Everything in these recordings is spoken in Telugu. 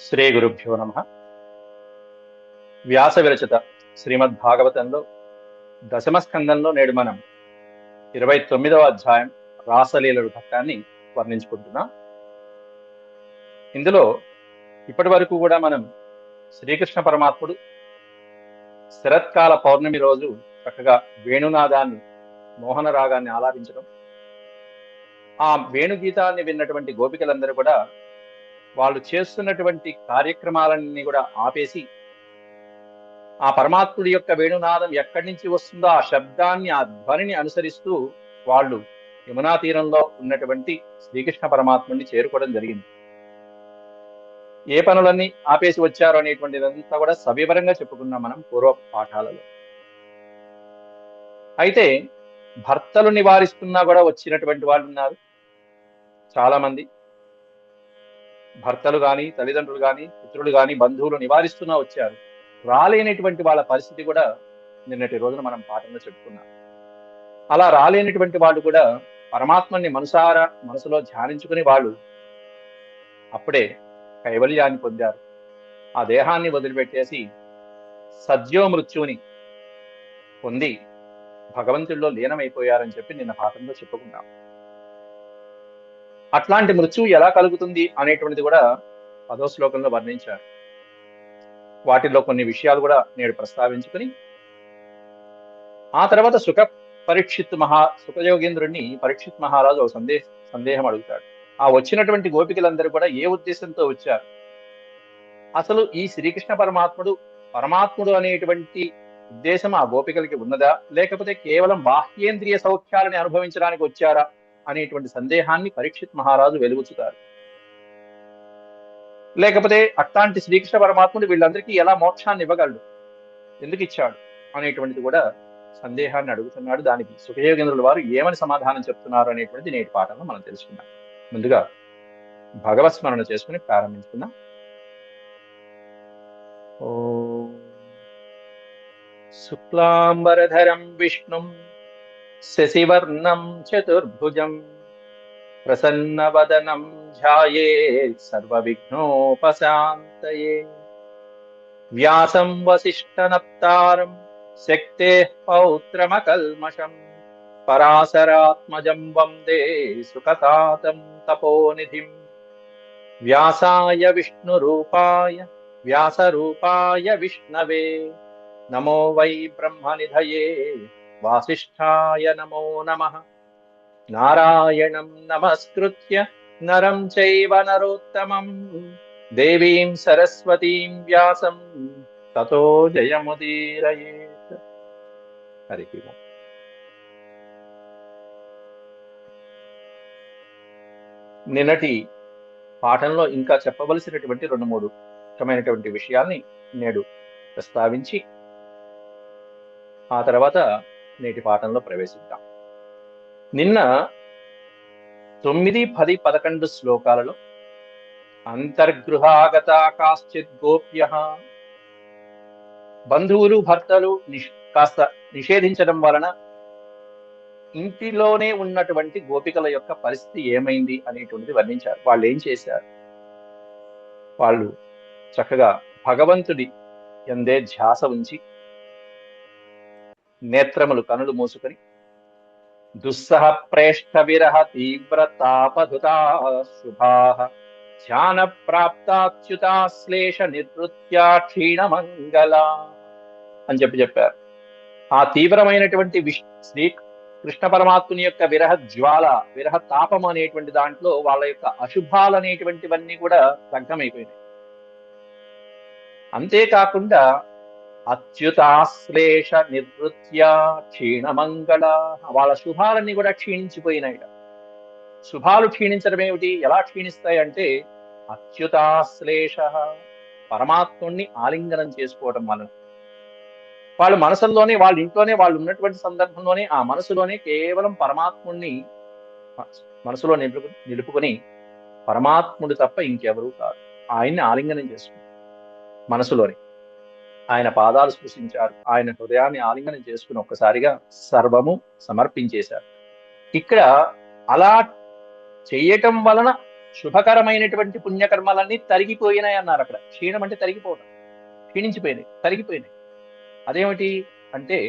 శ్రీ గురుభ్యో నమ. వ్యాస విరచిత శ్రీమద్భాగవతంలో దశమ స్కందంలో నేడు మనం 29వ అధ్యాయం రాసలీలలు ఘట్టాన్ని వర్ణించుకుంటున్నాం. ఇందులో ఇప్పటి వరకు కూడా మనం శ్రీకృష్ణ పరమాత్ముడు శరత్కాల పౌర్ణమి రోజు చక్కగా వేణునాదాన్ని, మోహన రాగాన్ని ఆలాపించడం, ఆ వేణుగీతాన్ని విన్నటువంటి గోపికలందరూ కూడా వాళ్ళు చేస్తున్నటువంటి కార్యక్రమాలన్నీ కూడా ఆపేసి ఆ పరమాత్ముడి యొక్క వేణునాదం ఎక్కడి నుంచి వస్తుందో ఆ శబ్దాన్ని, ఆ ధ్వనిని అనుసరిస్తూ వాళ్ళు యమునా తీరంలో ఉన్నటువంటి శ్రీకృష్ణ పరమాత్ముడిని చేరుకోవడం జరిగింది. ఏ పనులన్నీ ఆపేసి వచ్చారు అనేటువంటిదంతా కూడా సవివరంగా చెప్పుకున్నాం మనం పూర్వ పాఠాలలో. అయితే భర్తలు నివారిస్తున్నా కూడా వచ్చినటువంటి వాళ్ళు ఉన్నారు. చాలా మంది భర్తలు గాని, తల్లిదండ్రులు గాని, పుత్రులు గాని, బంధువులు నివారిస్తున్నా వచ్చారు. రాలేనటువంటి వాళ్ళ పరిస్థితి కూడా నిన్నటి రోజున మనం పాఠంలో చెప్పుకున్నాం. అలా రాలేనటువంటి వాళ్ళు కూడా పరమాత్మని మనసులో ధ్యానించుకుని వాళ్ళు అప్పుడే కైవల్యాన్ని పొందారు. ఆ దేహాన్ని వదిలిపెట్టేసి సద్యో మృత్యువుని పొంది భగవంతుల్లో లీనమైపోయారని చెప్పి నిన్న పాఠంలో చెప్పుకున్నాం. అట్లాంటి మృత్యువు ఎలా కలుగుతుంది అనేటువంటిది కూడా 10వ శ్లోకంలో వర్ణించారు. వాటిల్లో కొన్ని విషయాలు కూడా నేడు ప్రస్తావించుకుని ఆ తర్వాత సుఖయోగేంద్రుడిని పరీక్షిత్ మహారాజు ఒక సందేహం అడుగుతాడు. ఆ వచ్చినటువంటి గోపికలందరూ కూడా ఏ ఉద్దేశంతో వచ్చారు? అసలు ఈ శ్రీకృష్ణ పరమాత్ముడు అనేటువంటి ఉద్దేశం ఆ గోపికలకి ఉన్నదా, లేకపోతే కేవలం బాహ్యేంద్రియ సౌఖ్యాలని అనుభవించడానికి వచ్చారా అనేటువంటి సందేహాన్ని పరీక్షిత్ మహారాజు వెలుగుచుతారు. లేకపోతే అట్లాంటి శ్రీకృష్ణ పరమాత్ముడు వీళ్ళందరికీ ఎలా మోక్షాన్ని ఇవ్వగలడు, ఎందుకు ఇచ్చాడు అనేటువంటిది కూడా సందేహాన్ని అడుగుతున్నాడు. దానికి సుఖయోగేంద్రుల వారు ఏమని సమాధానం చెప్తున్నారు అనేటువంటిది నేటి పాఠంలో మనం తెలుసుకుందాం. ముందుగా భగవత్ స్మరణ చేసుకుని ప్రారంభించుకుందాం. ఓం శుక్లాంబరధరం విష్ణుం శశివర్ణం చతుర్భుజం ప్రసన్నవదనం ధ్యాయేత్ సర్వవిఘ్నోపశాంతయే. వ్యాసం వసిష్ఠనప్తారం శక్తేః పౌత్రమకల్మషం పరాశరాత్మజం వందే సుఖతాతం తపోనిధిం. వ్యాసాయ వ్యాసరూపాయ విష్ణవే నమో వై బ్రహ్మనిధయే వాసిష్ఠాయ నమో నమః. నారాయణం నమస్కృత్య నరం చైవ నరోత్తమం దేవీం సరస్వతీం వ్యాసం తతో జయముదీరయేత్. హరి ఓం. నిన్నటి పాఠంలో ఇంకా చెప్పవలసినటువంటి 2-3 ముఖ్యమైనటువంటి విషయాల్ని నేడు ప్రస్తావించి ఆ తర్వాత నేటి పాఠంలో ప్రవేశిద్దాం. నిన్న 9, 10, 11 శ్లోకాలలో అంతర్గృహాగత కాశ్చిత్ గోప్య, బంధువులు భర్తలు కాస్త నిషేధించడం వలన ఇంటిలోనే ఉన్నటువంటి గోపికల యొక్క పరిస్థితి ఏమైంది అనేటువంటిది వర్ణించారు. వాళ్ళు ఏం చేశారు? వాళ్ళు చక్కగా భగవంతుడి యందే ధ్యాస ఉంచి నేత్రములు కనులు మూసుకొని దుస్సహ ప్రేష్ట విరహ తీవ్ర తాపధుతా శుభాః ధ్యాన ప్రాప్తాచ్యుతాశ్లేష నిర్వృత్యా క్షీణమంగళ అని చెప్పారు. ఆ తీవ్రమైనటువంటి శ్రీ కృష్ణ పరమాత్ముని యొక్క విరహ జ్వాల, విరహ తాపం అనేటువంటి దాంట్లో వాళ్ళ యొక్క అశుభాలు అనేటువంటివన్నీ కూడా దగ్ధమైపోయినాయి. అంతేకాకుండా అచ్యుతాశ్లేష నిర్వృత్య క్షీణమంగళ, వాళ్ళ శుభాలన్నీ కూడా క్షీణించిపోయినాయి. శుభాలు క్షీణించడం ఏమిటి? ఎలా క్షీణిస్తాయి అంటే అచ్యుతాశ్లేష, పరమాత్ముణ్ణి ఆలింగనం చేసుకోవడం వలన వాళ్ళ మనసుల్లోనే, వాళ్ళ ఇంట్లోనే, వాళ్ళు ఉన్నటువంటి సందర్భంలోనే ఆ మనసులోనే కేవలం పరమాత్ముణ్ణి మనసులో నిలుపుకొని పరమాత్ముడు తప్ప ఇంకెవరూ కాదు ఆయన్ని ఆలింగనం చేసుకుని మనసులోనే ఆయన పాదాలు స్పృశించారు. ఆయన హృదయాన్ని ఆలింగనం చేసుకుని ఒక్కసారిగా సర్వము సమర్పించేశారు. ఇక్కడ అలా చేయటం వలన శుభకరమైనటువంటి పుణ్యకర్మలన్నీ తరిగిపోయినాయి అన్నారు అక్కడ. క్షీణం అంటే తరిగిపోవడం, క్షీణించిపోయినాయి, తరిగిపోయినాయి. అదేమిటి అంటే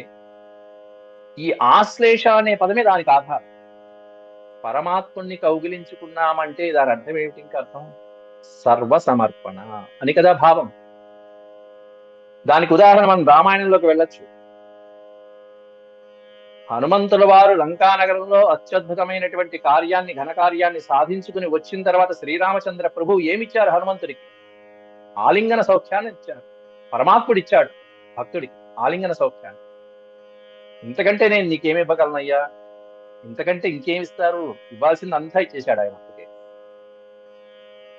ఈ ఆశ్లేష అనే పదమే దానికి ఆధారం. పరమాత్ముణ్ణి కౌగిలించుకున్నామంటే దాని అర్థం ఏమిటి? ఇంకా అర్థం సర్వసమర్పణ అని కదా భావం. దానికి ఉదాహరణ మనం రామాయణంలోకి వెళ్ళొచ్చు. హనుమంతుల వారు లంకానగరంలో అత్యద్భుతమైనటువంటి కార్యాన్ని, ఘనకార్యాన్ని సాధించుకుని వచ్చిన తర్వాత శ్రీరామచంద్ర ప్రభు ఏమిచ్చారు హనుమంతుడికి? ఆలింగన సౌఖ్యాన్ని ఇచ్చారు. పరమాత్ముడు ఇచ్చాడు భక్తుడికి ఆలింగన సౌఖ్యాన్ని. ఇంతకంటే నేను నీకేమి ఇవ్వగలనయ్యా, ఇంతకంటే ఇంకేమిస్తారు? ఇవ్వాల్సింది అంతా ఇచ్చేశాడు ఆయన.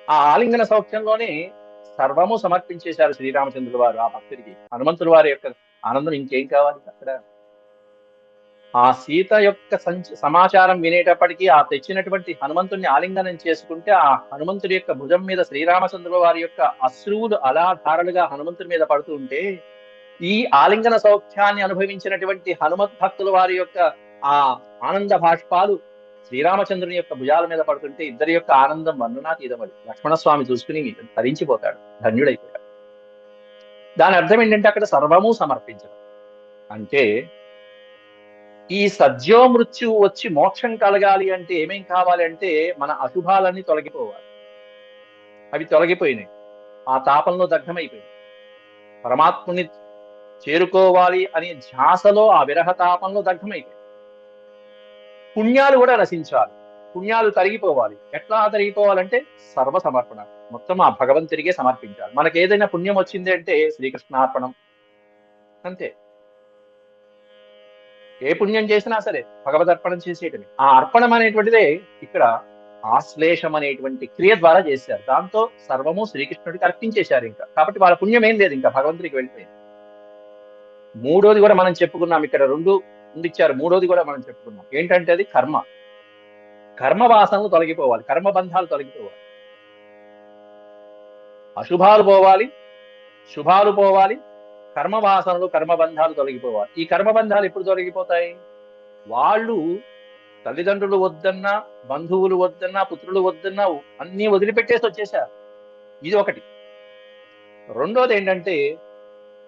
ఆ ఆలింగన సౌఖ్యంలోనే సర్వము సమర్పించేశారు శ్రీరామచంద్రుల వారు ఆ భక్తుడికి. హనుమంతుల వారి యొక్క ఆనందం ఇంకేం కావాలి అక్కడ? ఆ సీత యొక్క సమాచారం వినేటప్పటికీ ఆ తెచ్చినటువంటి హనుమంతుడిని ఆలింగనం చేసుకుంటే ఆ హనుమంతుడి యొక్క భుజం మీద శ్రీరామచంద్రుల వారి యొక్క అశ్రువులు అలా ధారలుగా హనుమంతుడి మీద పడుతూ ఉంటే ఈ ఆలింగన సౌఖ్యాన్ని అనుభవించినటువంటి హనుమత్ భక్తుల వారి యొక్క ఆ ఆనంద భాష్పాలు శ్రీరామచంద్రుని యొక్క భుజాల మీద పడుతుంటే ఇద్దరి యొక్క ఆనందం వర్ణనాతీతమది. లక్ష్మణస్వామి చూసుకుని తరించిపోతాడు, ధన్యుడైపోతాడు. దాని అర్థం ఏంటంటే అక్కడ సర్వము సమర్పించడం అంటే ఈ సద్యో మృత్యువు వచ్చి మోక్షం కలగాలి అంటే ఏమేం కావాలి అంటే మన అశుభాలన్నీ తొలగిపోవాలి. అవి తొలగిపోయినాయి, ఆ తాపంలో దగ్ధమైపోయింది. పరమాత్ముని చేరుకోవాలి అనే ధ్యాసలో ఆ విరహ తాపంలో దగ్ధమైపోయింది. పుణ్యాలు కూడా నశించాలి, పుణ్యాలు తరిగిపోవాలి. ఎట్లా తరిగిపోవాలంటే సర్వసమర్పణ, మొత్తం ఆ భగవంతుడికే సమర్పించాలి. మనకి ఏదైనా పుణ్యం వచ్చింది అంటే శ్రీకృష్ణార్పణం అంతే. ఏ పుణ్యం చేసినా సరే భగవదర్పణం చేసేయటమే. ఆ అర్పణం అనేటువంటిదే ఇక్కడ ఆశ్లేషం అనేటువంటి క్రియ ద్వారా చేశారు. దాంతో సర్వము శ్రీకృష్ణుడికి అర్పించేశారు. ఇంకా కాబట్టి వాళ్ళ పుణ్యం ఏం లేదు, ఇంకా భగవంతుడికి వెళ్ళిపోయింది. మూడోది కూడా మనం చెప్పుకున్నాం, ఇక్కడ రెండు ఇచ్చారు, మూడోది కూడా మనం చెప్పుకున్నాం. ఏంటంటే అది కర్మ. కర్మ వాసనలు తొలగిపోవాలి, కర్మబంధాలు తొలగిపోవాలి. అశుభాలు పోవాలి, శుభాలు పోవాలి, కర్మవాసనలు కర్మబంధాలు తొలగిపోవాలి. ఈ కర్మబంధాలు ఎప్పుడు తొలగిపోతాయి? వాళ్ళు తల్లిదండ్రులు వద్దన్నా, బంధువులు వద్దన్నా, పుత్రులు వద్దన్నా అన్నీ వదిలిపెట్టేసి వచ్చేసారు. ఇది ఒకటి. రెండోది ఏంటంటే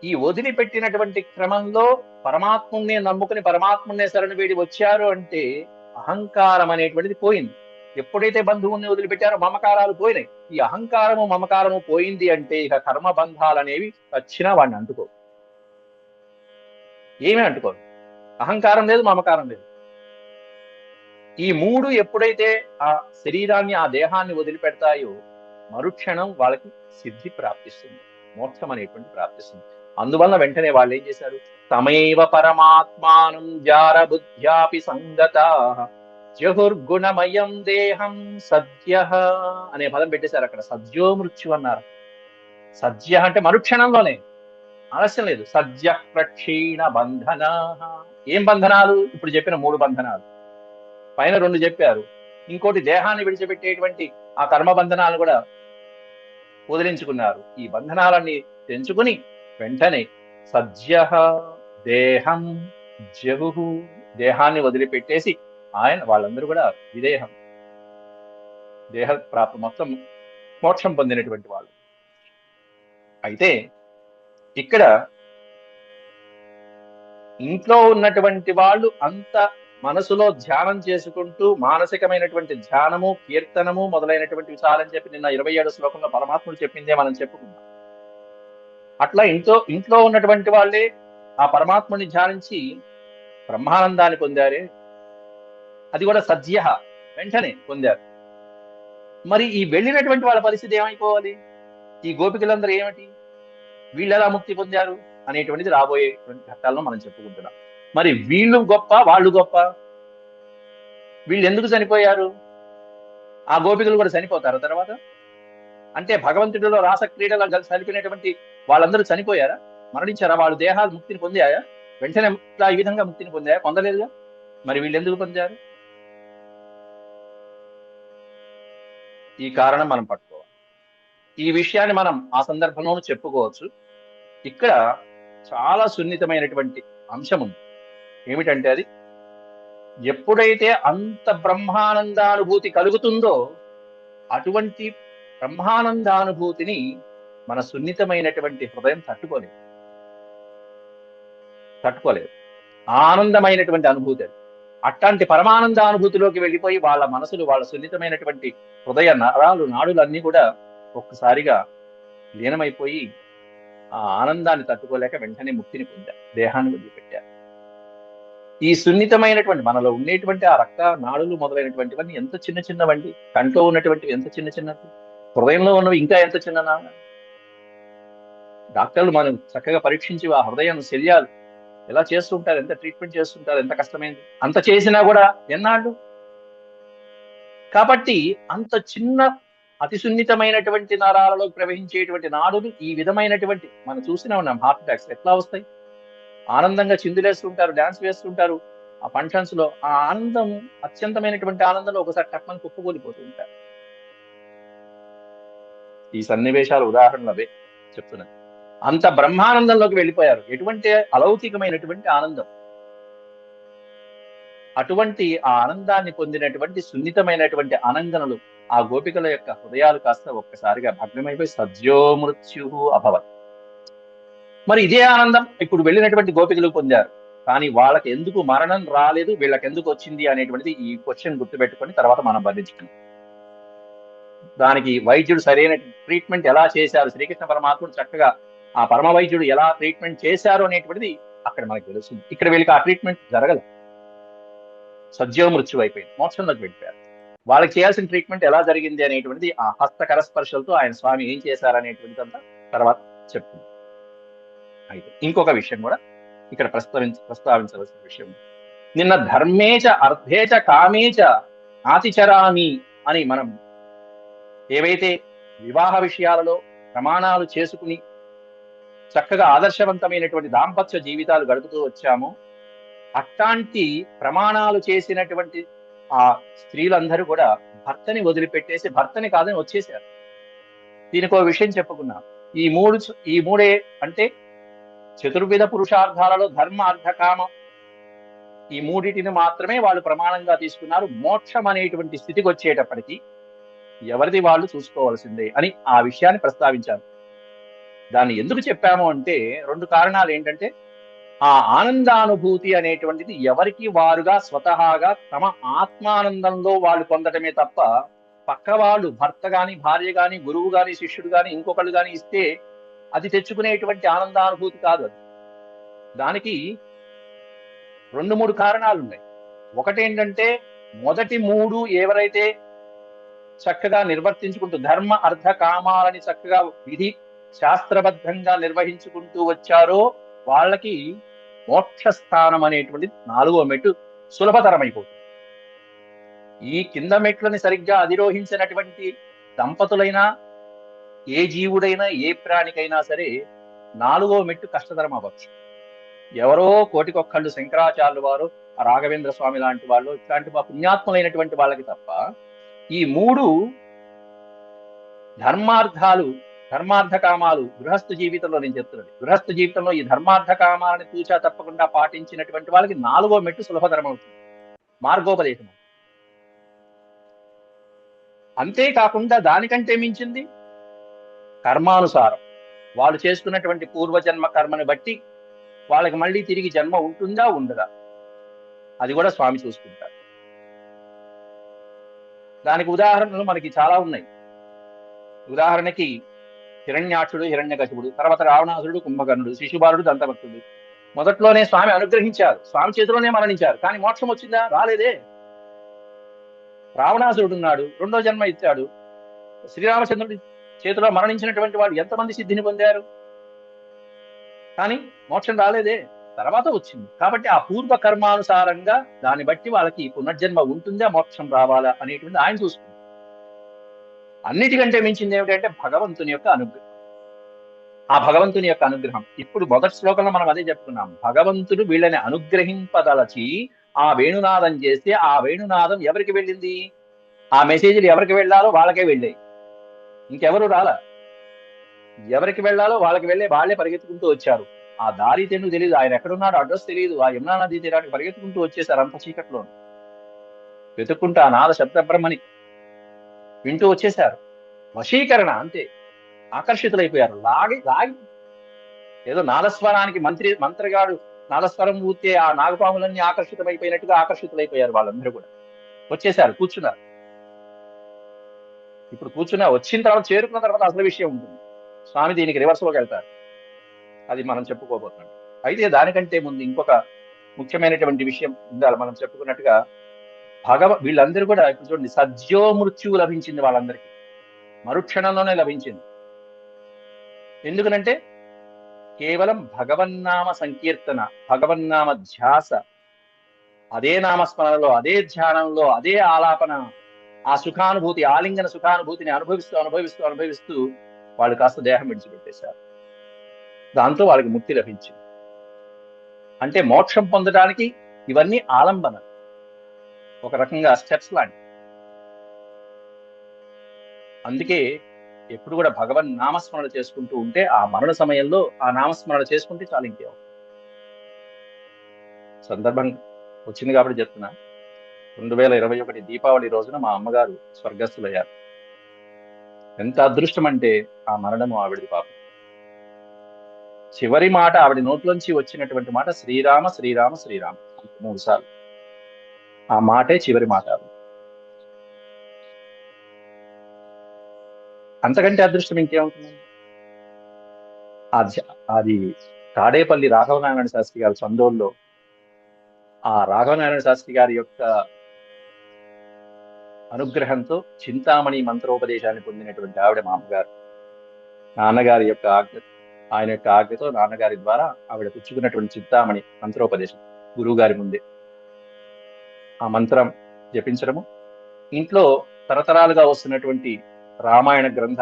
ఈ వదిలిపెట్టినటువంటి క్రమంలో పరమాత్మున్నే నమ్ముకుని పరమాత్మున్నే శరణు వేడి వచ్చారు అంటే అహంకారం అనేటువంటిది పోయింది. ఎప్పుడైతే బంధువుల్ని వదిలిపెట్టారో మమకారాలు పోయినాయి. ఈ అహంకారము మమకారము పోయింది అంటే ఇక కర్మబంధాలు అనేవి వచ్చినా వాడిని అంటుకో, ఏమీ అంటుకోదు. అహంకారం లేదు, మమకారం లేదు. ఈ మూడు ఎప్పుడైతే ఆ శరీరాన్ని, ఆ దేహాన్ని వదిలిపెడతాయో మరుక్షణం వాళ్ళకి సిద్ధి ప్రాప్తిస్తుంది, మోక్షం అనేటువంటి ప్రాప్తిస్తుంది. అందువల్ల వెంటనే వాళ్ళు ఏం చేశారు? తమేవ పరమాత్మానం జార బుద్ధ్యాపి సంగతా జహుర్గుణమయం దేహం సద్య అనే పదం పెట్టేశారు అక్కడ. సద్యో మృత్యు అన్నారు. సద్య అంటే మరుక్షణంలోనే, ఆలస్యం లేదు. సద్య ప్రక్షీణ బంధనా. ఏం బంధనాలు? ఇప్పుడు చెప్పిన మూడు బంధనాలు, పైన రెండు చెప్పారు. ఇంకోటి దేహాన్ని విడిచిపెట్టేటువంటి ఆ కర్మ బంధనాలను కూడా వదిలించుకున్నారు. ఈ బంధనాలన్నీ తెంచుకుని వెంటనే సద్య దేహం జహు, దేహాన్ని వదిలిపెట్టేసి ఆయన వాళ్ళందరూ కూడా విదేహం, దేహ ప్రాప్తి, మొత్తం మోక్షం పొందినటువంటి వాళ్ళు. అయితే ఇక్కడ ఇంట్లో ఉన్నటువంటి వాళ్ళు అంత మనసులో ధ్యానం చేసుకుంటూ మానసికమైనటువంటి ధ్యానము, కీర్తనము మొదలైనటువంటివి చాలని చెప్పి నిన్న 27 శ్లోకంలో పరమాత్ముడు చెప్పిందే మనం చెప్పుకున్నాం. అట్లా ఇంట్లో ఉన్నటువంటి వాళ్ళే ఆ పరమాత్ముని ధ్యానించి బ్రహ్మానందాన్ని పొందారే, అది కూడా సద్య, వెంటనే పొందారు. మరి ఈ వెళ్ళినటువంటి వాళ్ళ పరిస్థితి ఏమైపోవాలి? ఈ గోపికలందరూ ఏమిటి, వీళ్ళు ఎలా ముక్తి పొందారు అనేటువంటిది రాబోయేటువంటి ఘట్టాలను మనం చెప్పుకుంటున్నాం. మరి వీళ్ళు గొప్ప, వాళ్ళు గొప్ప? వీళ్ళు ఎందుకు చనిపోయారు? ఆ గోపికలు కూడా చనిపోతారు తర్వాత? అంటే భగవంతుడిలో రాసక్రీడలు చనిపోయినటువంటి వాళ్ళందరూ చనిపోయారా, మరణించారా? వాళ్ళు దేహాలు ముక్తిని పొందాయా? వెంటనే ఈ విధంగా ముక్తిని పొందాయా? పొందలేదుగా. మరి వీళ్ళు ఎందుకు పొందారు? ఈ కారణం మనం పట్టుకోవాలి. ఈ విషయాన్ని మనం ఆ సందర్భంలోనూ చెప్పుకోవచ్చు. ఇక్కడ చాలా సున్నితమైనటువంటి అంశం ఉంది. ఏమిటంటే అది ఎప్పుడైతే అంత బ్రహ్మానందానుభూతి కలుగుతుందో అటువంటి బ్రహ్మానందానుభూతిని మన సున్నితమైనటువంటి హృదయం తట్టుకోలేదు. ఆనందమైనటువంటి అనుభూతి అది. అట్లాంటి పరమానందానుభూతిలోకి వెళ్ళిపోయి వాళ్ళ మనసులు, వాళ్ళ సున్నితమైనటువంటి హృదయ నాడులన్నీ కూడా ఒక్కసారిగా లీనమైపోయి ఆ ఆనందాన్ని తట్టుకోలేక వెంటనే ముక్తిని పొందారు, దేహాన్ని వదిలిపెట్టారు. ఈ సున్నితమైనటువంటి మనలో ఉండేటువంటి ఆ రక్త నాడులు మొదలైనటువంటివన్నీ ఎంత చిన్న చిన్నవండి. కంట్లో ఉన్నటువంటివి ఎంత చిన్న చిన్నవి, హృదయంలో ఉన్నవి ఇంకా ఎంత చిన్ననా. డాక్టర్లు మనం చక్కగా పరీక్షించి ఆ హృదయం శల్యాలు ఎలా చేస్తుంటారు, ఎంత ట్రీట్మెంట్ చేస్తుంటారు, ఎంత కష్టమైంది. అంత చేసినా కూడా ఎన్నాళ్ళు. కాబట్టి అంత చిన్న అతి సున్నితమైనటువంటి నరాలలో ప్రవహించేటువంటి నాడులు ఈ విధమైనటువంటి మనం చూస్తూనే ఉన్నాం. హార్ట్ అటాక్స్ ఎట్లా వస్తాయి? ఆనందంగా చిందులేస్తుంటారు, డాన్స్ వేస్తుంటారు ఆ ఫంక్షన్స్ లో. ఆ ఆనందం, అత్యంతమైనటువంటి ఆనందంలో ఒకసారి టప్మని కుప్పకూలిపోతూ ఉంటారు. ఈ సన్నివేశాలు ఉదాహరణలు అవే చెప్తున్నాను. అంత బ్రహ్మానందంలోకి వెళ్ళిపోయారు. ఎటువంటి అలౌకికమైనటువంటి ఆనందం. అటువంటి ఆ ఆనందాన్ని పొందినటువంటి సున్నితమైనటువంటి అనంగనలు ఆ గోపికల యొక్క హృదయాలు కాస్త ఒక్కసారిగా భగ్నమైపోయి సద్యో మృత్యు అభవత్. మరి ఇదే ఆనందం ఇప్పుడు వెళ్ళినటువంటి గోపికలు పొందారు. కానీ వాళ్ళకి ఎందుకు మరణం రాలేదు, వీళ్ళకి ఎందుకు వచ్చింది అనేటువంటిది ఈ క్వశ్చన్ గుర్తుపెట్టుకొని తర్వాత మనం వర్ణించుకున్నాం. దానికి వైద్యుడు సరైన ట్రీట్మెంట్ ఎలా చేశారు, శ్రీకృష్ణ పరమాత్ముడు చక్కగా ఆ పరమ వైద్యుడు ఎలా ట్రీట్మెంట్ చేశారు అనేటువంటిది అక్కడ మనకు తెలుస్తుంది. ఇక్కడ వీళ్ళకి ఆ ట్రీట్మెంట్ జరగదు, సద్యో మృత్యు అయిపోయింది, మోక్షంలోకి వెళ్ళిపోయారు. వాళ్ళకి చేయాల్సిన ట్రీట్మెంట్ ఎలా జరిగింది అనేటువంటిది ఆ హస్త కరస్పర్శలతో ఆయన స్వామి ఏం చేశారు అనేటువంటిది అంతా తర్వాత చెప్తుంది. అయితే ఇంకొక విషయం కూడా ఇక్కడ ప్రస్తావించవలసిన విషయం, నిన్న ధర్మేచ అర్థేచ కామేచ ఆతిచరామి అని మనం ఏవైతే వివాహ విషయాలలో ప్రమాణాలు చేసుకుని చక్కగా ఆదర్శవంతమైనటువంటి దాంపత్య జీవితాలు గడుపుతూ వచ్చామో, అట్లాంటి ప్రమాణాలు చేసినటువంటి ఆ స్త్రీలందరూ కూడా భర్తని వదిలిపెట్టేసి భర్తని కాదని వచ్చేసారు. దీనికో విషయం చెప్పుకున్నాం. ఈ మూడే అంటే చతుర్విధ పురుషార్థాలలో ధర్మ అర్థ కామ ఈ మూడిటిని మాత్రమే వాళ్ళు ప్రమాణంగా తీసుకున్నారు. మోక్షం అనేటువంటి స్థితికి వచ్చేటప్పటికి ఎవరిది వాళ్ళు చూసుకోవాల్సిందే అని ఆ విషయాన్ని ప్రస్తావించారు. దాన్ని ఎందుకు చెప్పాము అంటే రెండు కారణాలు. ఏంటంటే ఆ ఆనందానుభూతి అనేటువంటిది ఎవరికి వారుగా స్వతహాగా తమ ఆత్మానందంలో వాళ్ళు పొందటమే తప్ప పక్క వాళ్ళు భర్త గాని, భార్య గాని, గురువు గాని, శిష్యుడు గాని, ఇంకొకళ్ళు గాని ఇస్తే అది తెచ్చుకునేటువంటి ఆనందానుభూతి కాదు అది. దానికి రెండు మూడు కారణాలు ఉన్నాయి. ఒకటేంటంటే మొదటి మూడు ఎవరైతే చక్కగా నిర్వర్తించుకుంటూ ధర్మ అర్థ కామాలని చక్కగా విధి శాస్త్రబద్ధంగా నిర్వహించుకుంటూ వచ్చారో వాళ్ళకి మోక్ష స్థానం అనేటువంటి 4వ మెట్టు సులభతరమైపోతుంది. ఈ కింద మెట్లని సరిగ్గా అధిరోహించినటువంటి దంపతులైనా, ఏ జీవుడైనా, ఏ ప్రాణికైనా సరే 4వ మెట్టు కష్టతరం అవ్వచ్చు. ఎవరో కోటికొక్కళ్ళు శంకరాచార్యులు వారు, రాఘవేంద్ర స్వామి లాంటి వాళ్ళు, ఇట్లాంటి పుణ్యాత్ములైనటువంటి వాళ్ళకి తప్ప ఈ మూడు ధర్మార్థ కామాలు గృహస్థ జీవితంలో నేను చెప్తున్నది. గృహస్థ జీవితంలో ఈ ధర్మార్థ కామాలని తూచా తప్పకుండా పాటించినటువంటి వాళ్ళకి 4వ మెట్టు సులభతరం అవుతుంది, మార్గోపదేశం. అంతేకాకుండా దానికంటే మించింది కర్మానుసారం వాళ్ళు చేసుకున్నటువంటి పూర్వజన్మ కర్మని బట్టి వాళ్ళకి మళ్ళీ తిరిగి జన్మ ఉంటుందా ఉండదా అది కూడా స్వామి చూసుకుంటారు. దానికి ఉదాహరణలు మనకి చాలా ఉన్నాయి. ఉదాహరణకి హిరణ్యాక్షుడు, హిరణ్యకశిపుడు, తర్వాత రావణాసురుడు, కుంభకర్ణుడు, శిశుపాలుడు, దంతభక్తుడు. మొదట్లోనే స్వామి అనుగ్రహించారు, స్వామి చేతిలోనే మరణించారు. కానీ మోక్షం వచ్చిందా? రాలేదే. రావణాసురుడు ఉన్నాడు, 2వ జన్మ ఇచ్చాడు. శ్రీరామచంద్రుడి చేతిలో మరణించినటువంటి వాళ్ళు ఎంతమంది సిద్ధిని పొందారు? కానీ మోక్షం రాలేదే, తర్వాత వచ్చింది. కాబట్టి ఆ పూర్వ కర్మానుసారంగా దాన్ని బట్టి వాళ్ళకి పునర్జన్మ ఉంటుందా, మోక్షం రావాలా అనేటువంటి ఆయన చూసుకుంటారు. అన్నిటికంటే మించింది ఏమిటంటే భగవంతుని యొక్క అనుగ్రహం. ఆ భగవంతుని యొక్క అనుగ్రహం ఇప్పుడు మొదటి శ్లోకంలో మనం అదే చెప్పుకున్నాం. భగవంతుడు వీళ్ళని అనుగ్రహింపదలచి ఆ వేణునాదం చేస్తే ఆ వేణునాదం ఎవరికి వెళ్ళింది? ఆ మెసేజ్లు ఎవరికి వెళ్ళాలో వాళ్ళకే వెళ్ళాయి, ఇంకెవరు రాలా. ఎవరికి వెళ్ళాలో వాళ్ళకి వెళ్ళే వాళ్ళే పరిగెత్తుకుంటూ వచ్చారు. ఆ దారి తెన్ను తెలియదు, ఆయన ఎక్కడున్నాడు అడ్రస్ తెలియదు. ఆ యమునా నదీ తీరానికి పరిగెత్తుకుంటూ వచ్చేసారు అంత చీకట్లో వెతుక్కుంటా నాద శబ్ద బ్రహ్మని. వింటూ వచ్చేశారు. వశీకరణ అంతే, ఆకర్షితులైపోయారు. లాగి లాగి ఏదో నాదస్వరానికి మంత్రగాడు నాదస్వరం ఊతే ఆ నాగపాములన్నీ ఆకర్షితమైపోయినట్టుగా ఆకర్షితులైపోయారు వాళ్ళందరూ కూడా. వచ్చేసారు, కూర్చున్నారు. ఇప్పుడు వచ్చిన తర్వాత చేరుకున్న తర్వాత అసలు విషయం ఉంటుంది. స్వామి దీనికి రివర్స్లోకి వెళ్తారు, అది మనం చెప్పుకోబోతున్నాం. అయితే దానికంటే ముందు ఇంకొక ముఖ్యమైనటువంటి విషయం ఉండాలి. మనం చెప్పుకున్నట్టుగా వీళ్ళందరూ కూడా ఇప్పుడు చూడండి, సద్యో మృత్యువు లభించింది వాళ్ళందరికీ, మరుక్షణంలోనే లభించింది. ఎందుకనంటే కేవలం భగవన్నామ సంకీర్తన, భగవన్నామ ధ్యాస, అదే నామస్మరణలో, అదే ధ్యానంలో, అదే ఆలాపన, ఆ సుఖానుభూతి, ఆలింగన సుఖానుభూతిని అనుభవిస్తూ అనుభవిస్తూ అనుభవిస్తూ వాళ్ళు కాస్త దేహం విడిచిపెట్టేశారు. దాంతో వాళ్ళకి ముక్తి లభించింది. అంటే మోక్షం పొందడానికి ఇవన్నీ ఆలంబన, ఒక రకంగా స్టెప్స్ లాంటి. అందుకే ఎప్పుడు కూడా భగవన్ నామస్మరణ చేసుకుంటూ ఉంటే ఆ మరణ సమయంలో ఆ నామస్మరణ చేసుకుంటే చాలు, ఇంకేం సందర్భం వచ్చింది కాబట్టి చెప్తున్నా. 2021 దీపావళి రోజున మా అమ్మగారు స్వర్గస్థులయ్యారు. ఎంత అదృష్టం అంటే ఆ మరణము ఆవిడది పాపం. చివరి మాట ఆవిడ నోట్లోంచి వచ్చినటువంటి మాట శ్రీరామ శ్రీరామ శ్రీరామ 3 సార్లు. ఆ మాటే చివరి మాట. అంతకంటే అదృష్టం ఇంకేముంటుంది? అది తాడేపల్లి రాఘవనారాయణ శాస్త్రి గారు చందోల్లో, ఆ రాఘవనారాయణ శాస్త్రి గారి యొక్క అనుగ్రహంతో చింతామణి మంత్రోపదేశాన్ని పొందినటువంటి ఆవిడ మా అమ్మగారు. నాన్నగారి యొక్క ఆయన యొక్క ఆజ్ఞతో నాన్నగారి ద్వారా ఆవిడ పుచ్చుకున్నటువంటి చింతామణి మంత్రోపదేశం గురువు గారి ముందే ఆ మంత్రం జపించడము, ఇంట్లో తరతరాలుగా వస్తున్నటువంటి రామాయణ గ్రంథ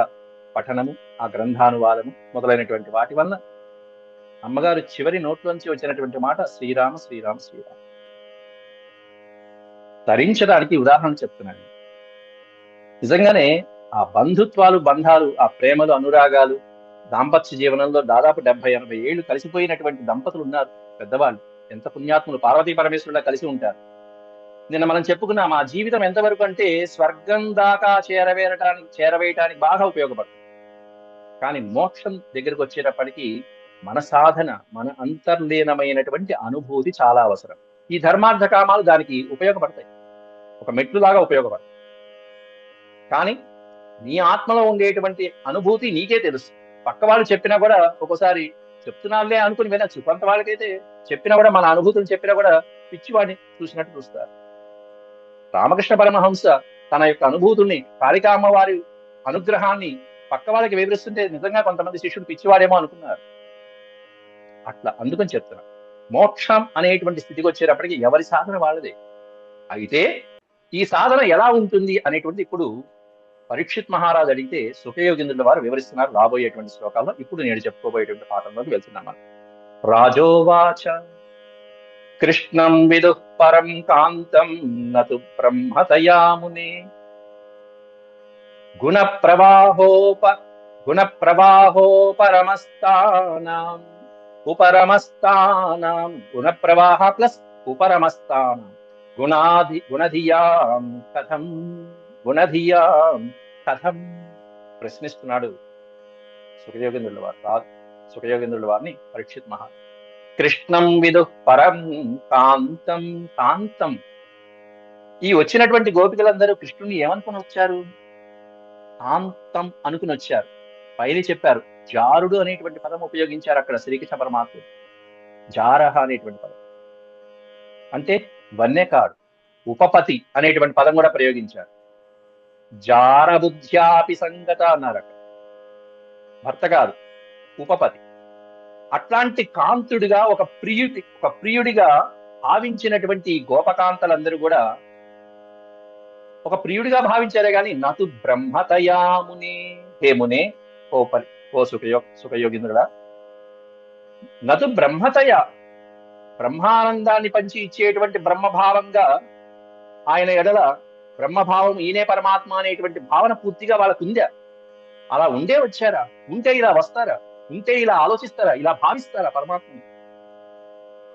పఠనము, ఆ గ్రంథానువాదము మొదలైనటువంటి వాటి వల్ల అమ్మగారు చివరి నోట్లోంచి వచ్చినటువంటి మాట శ్రీరామ శ్రీరామ శ్రీరామ. ధరించడానికి ఉదాహరణ చెప్తున్నాను. నిజంగానే ఆ బంధుత్వాలు, బంధాలు, ఆ ప్రేమలు, అనురాగాలు, దాంపత్య జీవనంలో దాదాపు 70-80 ఏళ్ళు కలిసిపోయినటువంటి దంపతులు ఉన్నారు పెద్దవాళ్ళు. ఎంత పుణ్యాత్ములు, పార్వతీ పరమేశ్వరులా కలిసి ఉంటారు. నిన్న మనం చెప్పుకున్నాం, ఆ జీవితం ఎంతవరకు అంటే స్వర్గం దాకా చేరవేయటానికి బాగా ఉపయోగపడుతుంది. కానీ మోక్షం దగ్గరకు వచ్చేటప్పటికీ మన సాధన, మన అంతర్లీనమైనటువంటి అనుభూతి చాలా అవసరం. ఈ ధర్మార్థ కామాలు దానికి ఉపయోగపడతాయి, ఒక మెట్లులాగా ఉపయోగపడతాయి. కానీ నీ ఆత్మలో ఉండేటువంటి అనుభూతి నీకే తెలుసు. పక్క వాళ్ళు చెప్పినా కూడా ఒక్కోసారి చెప్తున్నారులే అనుకుని వినొచ్చు. కొంత వాళ్ళకైతే చెప్పినా కూడా, మన అనుభూతులు చెప్పినా కూడా పిచ్చివాడిని చూసినట్టు చూస్తారు. రామకృష్ణ పరమహంస తన యొక్క అనుభూతుల్ని, కాళికామ్మ వారి అనుగ్రహాన్ని పక్క వాళ్ళకి వివరిస్తుంటే నిజంగా కొంతమంది శిష్యుడు పిచ్చివాడేమో అనుకున్నారు. అట్లా అందుకని చెప్తున్నా, మోక్షం అనేటువంటి స్థితికి వచ్చేటప్పటికి ఎవరి సాధన వాళ్ళదే. అయితే ఈ సాధన ఎలా ఉంటుంది అనేటువంటి ఇప్పుడు పరీక్షిత్ మహారాజు అడిగితే సుఖయోగేంద్రుల వారు వివరిస్తున్నారు రాబోయేటువంటి శ్లోకాల్లో. ఇప్పుడు నేను చెప్పుకోబోయేటువంటి పాఠంలోకి వెళ్తున్నాం మనం. రాజోవాచ కృష్ణం విదుః పరం కాంతం నతు బ్రహ్మతయామునే గుణప్రవాహో పరమస్థానాం ఉపరమస్థానాం, గుణప్రవాహ ప్లస్ ఉపరమస్థానం, గుణధియాం కథం ప్రశ్నిస్తున్నాడు సుఖయోగేంద్రుల వారిని పరీక్షిత్ మహా. కృష్ణం విదుః పరం కాంతం. కాంతం, ఈ వచ్చినటువంటి గోపికలందరూ కృష్ణుని ఏమనుకుని వచ్చారు? కాంతం అనుకుని వచ్చారు. పైన చెప్పారు, జారుడు అనేటువంటి పదం ఉపయోగించారు అక్కడ శ్రీకృష్ణ పరమాత్ముడు. జారహ అనేటువంటి పదం అంటే వన్యకాడు. ఉపపతి అనేటువంటి పదం కూడా ప్రయోగించారు. జారబుద్ధ్యాపి సంగత అన్నారు అక్కడ. భర్త కాదు, ఉపపతి. అట్లాంటి కాంతుడిగా, ఒక ప్రియుడిగా భావించినటువంటి గోపకాంతలందరూ కూడా ఒక ప్రియుడిగా భావించారే గాని నతు బ్రహ్మతయామునే, హేమునే, ఓ సుఖయోగింద్రుడా, నతు బ్రహ్మతయ, బ్రహ్మానందాన్ని పంచి ఇచ్చేటువంటి బ్రహ్మభావంగా ఆయన ఎడల బ్రహ్మభావం, ఈయనే పరమాత్మ అనేటువంటి భావన పూర్తిగా వాళ్ళకు ఉందా? అలా ఉండే వచ్చారా? ఉంటే ఇలా వస్తారా? ఉంటే ఇలా ఆలోచిస్తారా? ఇలా భావిస్తారా పరమాత్మని?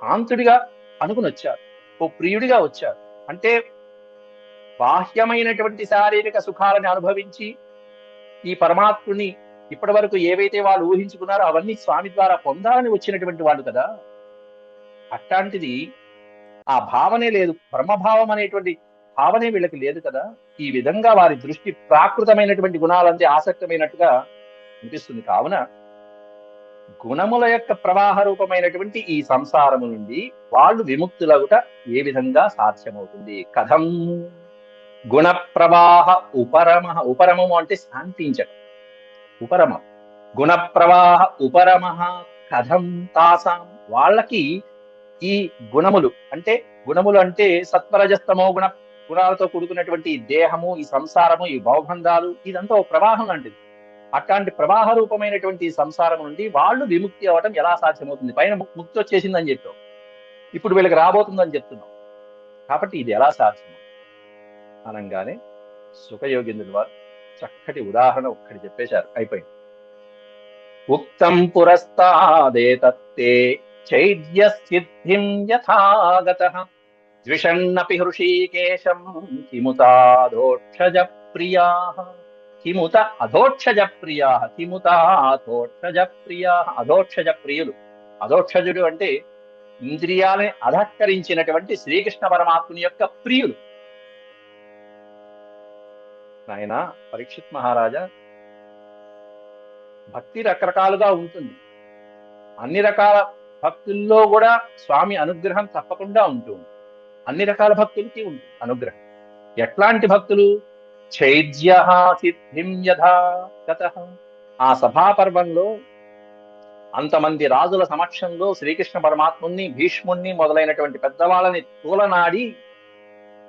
కాంతుడిగా అనుకుని వచ్చారు, ఓ ప్రియుడిగా వచ్చారు. అంటే బాహ్యమైనటువంటి శారీరక సుఖాలను అనుభవించి ఈ పరమాత్ముని ఇప్పటి వరకు ఏవైతే వాళ్ళు ఊహించుకున్నారో అవన్నీ స్వామి ద్వారా పొందాలని వచ్చినటువంటి వాళ్ళు కదా. అట్లాంటిది ఆ భావనే లేదు, బ్రహ్మభావం అనేటువంటి భావనే వీళ్ళకి లేదు కదా. ఈ విధంగా వారి దృష్టి ప్రాకృతమైనటువంటి గుణాలంటే ఆసక్తమైనట్టుగా అనిపిస్తుంది. కావున గుణముల యొక్క ప్రవాహ రూపమైనటువంటి ఈ సంసారము నుండి వాళ్ళు విముక్తులగుట ఏ విధంగా సాధ్యమవుతుంది? కథం గుణ ప్రవాహ ఉపరమము అంటే శాంతించడం, ఉపరమం. గుణ ప్రవాహ ఉపరమః కథం తాసాం, వాళ్ళకి ఈ గుణములు అంటే సత్వరజస్తమో గుణాలతో కూడుకున్నటువంటి ఈ దేహము, ఈ సంసారము, ఈ భవబంధాలు, ఇదంతా ఒక ప్రవాహం లాంటిది. అట్లాంటి ప్రవాహ రూపమైనటువంటి సంసారం నుండి వాళ్ళు విముక్తి అవ్వటం ఎలా సాధ్యమవుతుంది? పైన ముక్తి వచ్చేసిందని చెప్పాం, ఇప్పుడు వీళ్ళకి రాబోతుందని చెప్తున్నాం. కాబట్టి ఇది ఎలా సాధ్యం అనగానే సుఖయోగేంద్రుల వారు చక్కటి ఉదాహరణ ఒక్కటి చెప్పేశారు, అయిపోయింది. ఉక్తం పురస్తాదేతత్తే చైద్య సిద్ధిం యథాగతః ద్విషన్నపి హృషీకేశం కిముతాధోక్షజ ప్రియాః. కిముత అధోక్షజ ప్రియాః, కిముతాధోక్షజ ప్రియాః. అధోక్షజ ప్రియులు, అధోక్షజుడు అంటే ఇంద్రియాలని అధక్కరించినటువంటి శ్రీకృష్ణ పరమాత్ముని యొక్క ప్రియులు. నాయన పరీక్షిత్ మహారాజా, భక్తి రకరకాలుగా ఉంటుంది. అన్ని రకాల భక్తుల్లో కూడా స్వామి అనుగ్రహం తప్పకుండా ఉంటుంది. అన్ని రకాల భక్తులకి ఉంటుంది అనుగ్రహం. ఎట్లాంటి భక్తులు? చైద్య సిద్ధిం యథా గతః. ఆ సభాపర్వంలో అంతమంది రాజుల సమక్షంలో శ్రీకృష్ణ పరమాత్ముని, భీష్ముణ్ణి మొదలైనటువంటి పెద్దవాళ్ళని తూలనాడి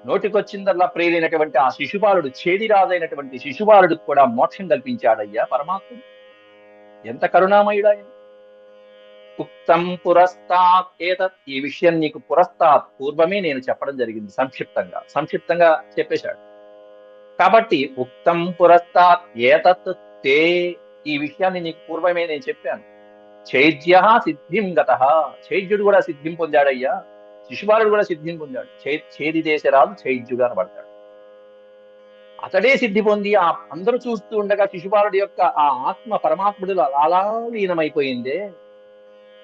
నోటికొచ్చిందల్లా ప్రేరినటువంటి ఆ శిశుపాలుడు, చేదిరాజైనటువంటి శిశుపాలుడికి కూడా మోక్షం కల్పించాడయ్యా పరమాత్ముడు. ఎంత కరుణామయుడాయన. ఉక్తం పురస్తాత్ ఏతత్, ఈ విషయం నీకు పురస్తాత్ పూర్వమే నేను చెప్పడం జరిగింది, సంక్షిప్తంగా చెప్పేశాడు. కాబట్టి ఉక్తం పురస్తాత్ ఏతత్ తే, ఈ విషయాన్ని నీకు పూర్వమే నేను చెప్పాను. చైద్య సిద్ధిం గతః, చైద్యుడు కూడా సిద్ధిం పొందాడయ్యా, శిశుపాలుడు కూడా సిద్ధిం పొందాడు. చేది దేశరాజు చైద్యుగా పడతాడు. అతడే సిద్ధి పొంది ఆ అందరూ చూస్తూ ఉండగా శిశుపాలుడి యొక్క ఆ ఆత్మ పరమాత్ముడిలో అలా లీనమైపోయిందే.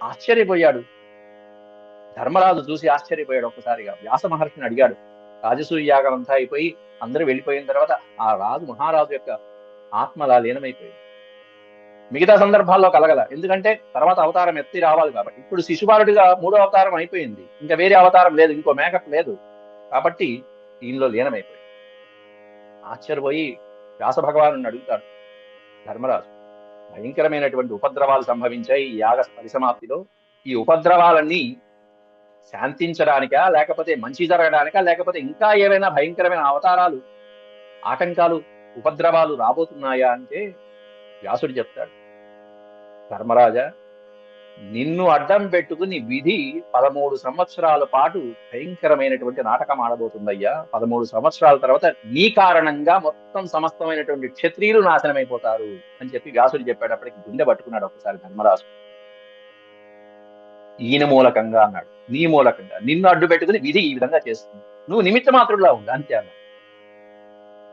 ఆశ్చర్యపోయాడు ధర్మరాజు, చూసి ఆశ్చర్యపోయాడు. ఒక్కసారిగా వ్యాస మహర్షిని అడిగాడు. రాజసూయ యాగం అంతా అయిపోయి అందరూ వెళ్ళిపోయిన తర్వాత ఆ మహారాజు యొక్క ఆత్మ అలా లీనమైపోయింది. మిగతా సందర్భాల్లో కలగల, ఎందుకంటే తర్వాత అవతారం ఎత్తి రావాలి కాబట్టి. ఇప్పుడు శిశుపాలుడిగా 3వ అవతారం అయిపోయింది, ఇంకా వేరే అవతారం లేదు, ఇంకో మేకప్ లేదు, కాబట్టి దీనిలో లీనమైపోయింది. ఆశ్చర్యపోయి వ్యాస భగవాను అడుగుతాడు ధర్మరాజు. భయంకరమైనటువంటి ఉపద్రవాలు సంభవించాయి ఈ యాగ పరిసమాప్తిలో. ఈ ఉపద్రవాలన్నీ శాంతించడానికా, లేకపోతే మంచి జరగడానికా, లేకపోతే ఇంకా ఏవైనా భయంకరమైన అవతారాలు, ఆటంకాలు, ఉపద్రవాలు రాబోతున్నాయా అంటే వ్యాసుడు చెప్తాడు, ధర్మరాజా, నిన్ను అడ్డం పెట్టుకుని విధి 13 సంవత్సరాల పాటు భయంకరమైనటువంటి నాటకం ఆడబోతుందయ్యా. 13 సంవత్సరాల తర్వాత నీ కారణంగా మొత్తం సమస్తమైనటువంటి క్షత్రియులు నాశనమైపోతారు అని చెప్పి వ్యాసుడు చెప్పేటప్పటికి గుండె పట్టుకున్నాడు ఒకసారి ధర్మరాజు. ఈయన మూలకంగా అన్నాడు, నీ మూలకంగా నిన్ను అడ్డు పెట్టుకుని విధి ఈ విధంగా చేస్తుంది, నువ్వు నిమిత్త మాత్రుడులా ఉంది అంతే అన్నాడు.